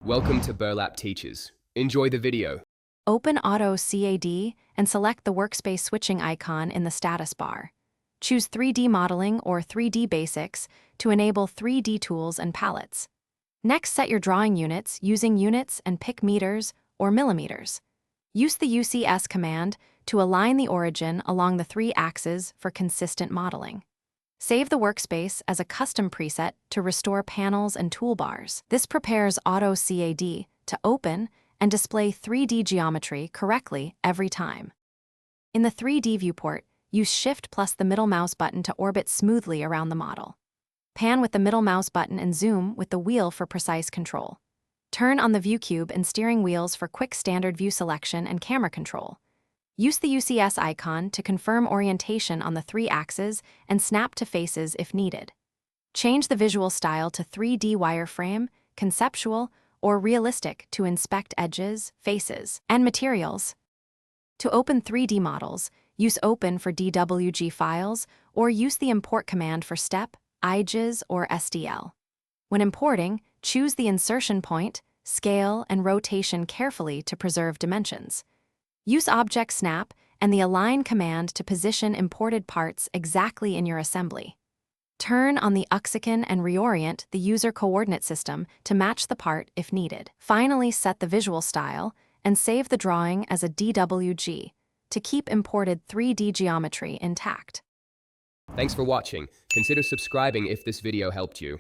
Welcome to Burlap Teachers. Enjoy the video. Open Autocad and select the workspace switching icon in the status bar. Choose 3D Modeling or 3D Basics to enable 3D tools and palettes. Next, set your drawing units using units and pick meters or millimeters. Use the UCS command to align the origin along the 3 axes for consistent modeling. Save the workspace as a custom preset to restore panels and toolbars. This prepares Autocad to open and display 3D geometry correctly every time. In the 3D viewport, use Shift plus the middle mouse button to orbit smoothly around the model. Pan with the middle mouse button and zoom with the wheel for precise control. Turn on the view cube and steering wheels for quick standard view selection and camera control. Use the UCS icon to confirm orientation on the 3 axes and snap to faces if needed. Change the visual style to 3D wireframe, conceptual, or realistic to inspect edges, faces, and materials. To open 3D models, use Open for DWG files or use the import command for STEP, IGES, or SDL. When importing, choose the insertion point, scale, and rotation carefully to preserve dimensions. Use Object Snap and the Align command to position imported parts exactly in your assembly. Turn on the Uxican and reorient the user coordinate system to match the part if needed. Finally, set the visual style and save the drawing as a DWG to keep imported 3D geometry intact. Thanks for watching. Consider subscribing if this video helped you.